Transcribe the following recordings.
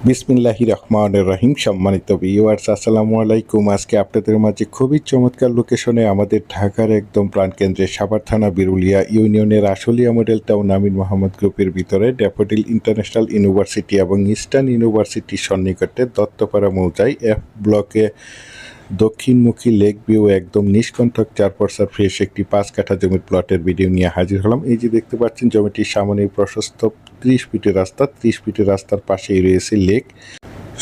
বিসমিল্লাহির রহমানির রহিম। সম্মানিত ভিউয়ার্স, আসসালামু আলাইকুম। আজকে আপনাদের মাঝে খুবই চমৎকার লোকেশনে আমাদের ঢাকার একদম প্রাণকেন্দ্রে সাভার থানা বিরুলিয়া ইউনিয়নের আশুলিয়া মডেল টাউন আমিন মোহাম্মদ গ্রুপের ভিতরে ড্যাফোডিল ইন্টারন্যাশনাল ইউনিভার্সিটি এবং ইস্টার্ন ইউনিভার্সিটির সন্নিকটে দত্তপাড়া মৌজায় এফ ব্লকে দক্ষিণমুখী লেক ভিউ একদম নিষ্কণ্ঠক 4 ফ্রেশ একটি 5 কাঠা জমির প্লটের ভিডিও নিয়ে হাজির হলাম। এই যে দেখতে পাচ্ছেন জমিটির সামনে প্রশস্ত 30 ফিটের রাস্তা, 30 ফিটের রাস্তার পাশেই রয়েছে লেক।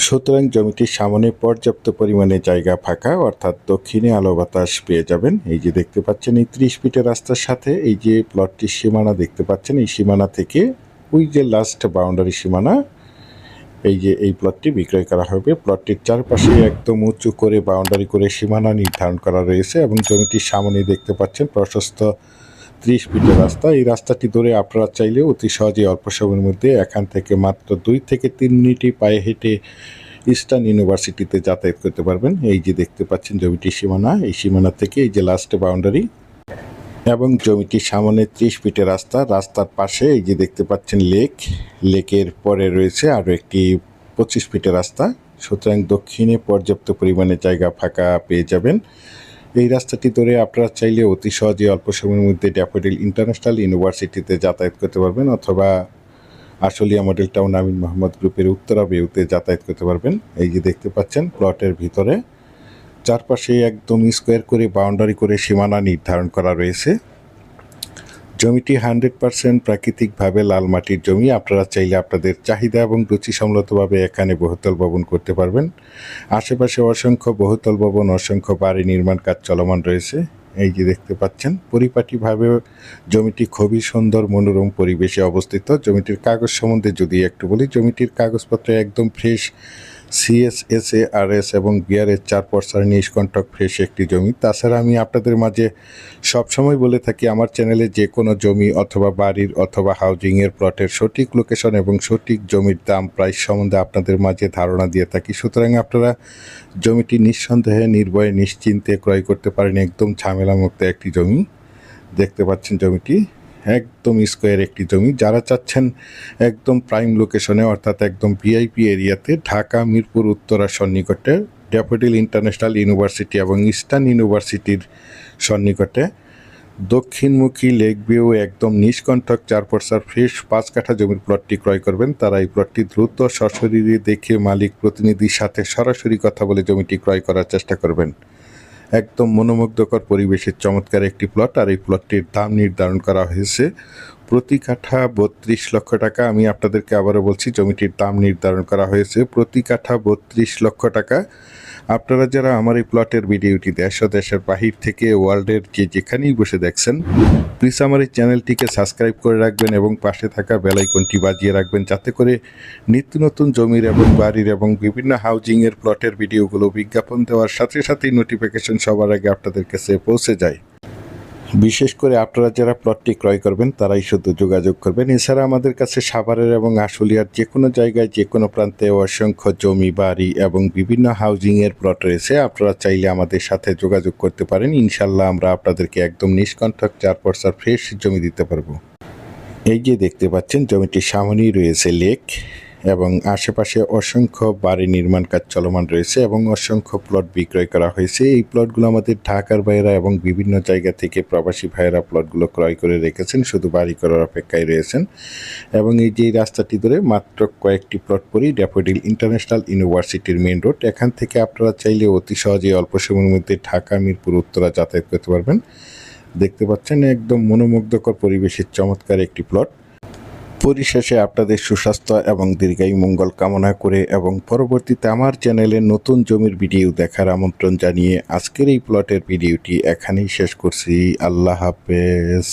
সুতরাং জমিটির সামনে পর্যাপ্ত পরিমাণে জায়গা ফাঁকা, অর্থাৎ দক্ষিণে আলো বাতাস পেয়ে যাবেন। এই যে দেখতে পাচ্ছেন এই 30 ফিটের রাস্তার সাথে এই যে প্লটটির সীমানা দেখতে পাচ্ছেন, এই সীমানা থেকে ওই যে লাস্ট বাউন্ডারি সীমানা, এই যে এই প্লটটি বিক্রয় করা হবে। প্লটটির চারপাশে একদম উঁচু করে বাউন্ডারি করে সীমানা নির্ধারণ করা রয়েছে এবং জমিটির সামনে দেখতে পাচ্ছেন প্রশস্ত 30 ফিটের রাস্তা। এই রাস্তাটি ধরে আপনারা চাইলে অতি সহজে অল্প সময়ের মধ্যে এখান থেকে মাত্র 2 থেকে 3 মিনিটই পায়ে হেঁটে ইস্টার্ন ইউনিভার্সিটিতে যাতায়াত করতে পারবেন। এই যে দেখতে পাচ্ছেন জমিটির সীমানা, এই সীমানা থেকে এই যে লাস্ট বাউন্ডারি এবং জমিটির সামনে 30 ফিটের রাস্তা। রাস্তার পাশে এই যে দেখতে পাচ্ছেন লেক, লেকের পরে রয়েছে আরও একটি 25 ফিটের রাস্তা। সুতরাং দক্ষিণে পর্যাপ্ত পরিমাণে জায়গা ফাঁকা পেয়ে যাবেন। এই রাস্তাটি ধরে আপনারা চাইলে অতি সহজে অল্প সময়ের মধ্যে ড্যাফোডিল ইন্টারন্যাশনাল ইউনিভার্সিটিতে যাতায়াত করতে পারবেন, অথবা আশুলিয়া মডেল টাউন আমিন মোহাম্মদ গ্রুপের উত্তরা ভিউতে যাতায়াত করতে পারবেন। এই যে দেখতে পাচ্ছেন প্লটের ভিতরে চারপাশে একদম স্কোয়ার করে বাউন্ডারি করে সীমানা নির্ধারণ করা রয়েছে। জমিটি 100% প্রাকৃতিকভাবে লাল মাটির জমি। আপনারা চাইলে আপনাদের চাহিদা এবং রুচিসম্মতভাবে এখানে বহুতল ভবন করতে পারবেন। আশেপাশে অসংখ্য বহুতল ভবন, অসংখ্য বাড়ি নির্মাণ কাজ চলমান রয়েছে। এই যে দেখতে পাচ্ছেন পরিপাটিভাবে জমিটি খুবই সুন্দর মনোরম পরিবেশে অবস্থিত। জমিটির কাগজ সম্বন্ধে যদি একটু বলি, জমিটির কাগজপত্র একদম ফ্রেশ, CSSARS এবং বিআরএস 4% নিষ্কণ্টক ফ্রেশ একটি জমি। তাছাড়া আমি আপনাদের মাঝে সবসময় বলে থাকি, আমার চ্যানেলে যে কোনো জমি অথবা বাড়ির অথবা হাউজিংয়ের প্লটের সঠিক লোকেশন এবং সঠিক জমির দাম প্রাইস সম্বন্ধে আপনাদের মাঝে ধারণা দিয়ে থাকি। সুতরাং আপনারা জমিটি নিঃসন্দেহে নির্ভয়ে নিশ্চিন্তে ক্রয় করতে পারেন। একদম ঝামেলামুক্ত একটি জমি। দেখতে পাচ্ছেন জমিটি একদম স্কোয়ার একটি জমি। যারা চাচ্ছেন একদম প্রাইম লোকেশনে, অর্থাৎ একদম ভিআইপি এরিয়াতে, ঢাকা মিরপুর উত্তরা সন্নিকটে ড্যাফোডিল ইন্টারন্যাশনাল ইউনিভার্সিটি এবং ইস্টার্ন ইউনিভার্সিটির সন্নিকটে দক্ষিণমুখী লেক ভিউ একদম নিষ্কণ্ঠক 4% ফ্রেশ 5 কাঠা জমির প্লটটি ক্রয় করবেন, তারা এই প্লটটি দ্রুত সশরীরে দেখে মালিক প্রতিনিধির সাথে সরাসরি কথা বলে জমিটি ক্রয় করার চেষ্টা করবেন। একদম মনোমুগ্ধকর পরিবেশের চমৎকার একটি প্লট। আর এই প্লটটির দাম নির্ধারণ করা হয়েছে প্রতি কাঠা 32 লক্ষ টাকা। আমি আপনাদেরকে আবারও বলছি, জমিটির দাম নির্ধারণ করা হয়েছে প্রতি কাঠা 32 লক্ষ টাকা। আপনারা যারা আমার এই প্লটের ভিডিওটি দেশ ও দেশের বাহির থেকে ওয়ার্ল্ডের যেখানেই বসে দেখছেন, প্লিজ আমার এই চ্যানেলটিকে সাবস্ক্রাইব করে রাখবেন এবং পাশে থাকা বেল আইকনটি বাজিয়ে রাখবেন, যাতে করে নিত্য নতুন জমির এবং বাড়ির এবং বিভিন্ন হাউজিংয়ের প্লটের ভিডিওগুলো বিজ্ঞাপন দেওয়ার সাথে সাথেই নোটিফিকেশন সবার আগে আপনাদের কাছে পৌঁছে যায়। বিশেষ করে আপনারা যারা প্লটটি ক্রয় করবেন তারাই শুধু যোগাযোগ করবেন। এছাড়া আমাদের কাছে সাভারের এবং আশুলিয়ার যে কোনো জায়গায় যে কোনো প্রান্তে অসংখ্য জমি, বাড়ি এবং বিভিন্ন হাউজিংয়ের প্লট রয়েছে। আপনারা চাইলে আমাদের সাথে যোগাযোগ করতে পারেন। ইনশাল্লাহ আমরা আপনাদেরকে একদম নিষ্কণ্ঠক 4% ফ্রেশ জমি দিতে পারবো। এই যে দেখতে পাচ্ছেন জমিটির সামনেই রয়েছে লেক এবং আশেপাশে অসংখ্য বাড়ি নির্মাণ কাজ চলমান রয়েছে এবং অসংখ্য প্লট বিক্রয় করা হয়েছে। এই প্লটগুলো আমাদের ঢাকার ভাইয়েরা এবং বিভিন্ন জায়গা থেকে প্রবাসী ভাইয়েরা প্লটগুলো ক্রয় করে রেখেছেন, শুধু বাড়ি করার অপেক্ষায় রয়েছেন। এবং এই যে রাস্তাটি ধরে মাত্র কয়েকটি প্লট পরেই ড্যাফোডিল ইন্টারন্যাশনাল ইউনিভার্সিটির মেইন রোড। এখান থেকে আপনারা চাইলে অতি সহজে অল্প সময়ের মধ্যে ঢাকা মিরপুর উত্তরা যাতায়াত করতে পারবেন। দেখতে পাচ্ছেন একদম মনোমুগ্ধকর পরিবেশের চমৎকার একটি প্লট। পরিশেষে আপনাদের সুস্বাস্থ্য এবং দীর্ঘায়ু মঙ্গল কামনা করে এবং পরবর্তীতে আমার চ্যানেলে নতুন জমির ভিডিও দেখার আমন্ত্রণ জানিয়ে আজকের এই প্লটের ভিডিওটি এখানেই শেষ করছি। আল্লাহ হাফেজ।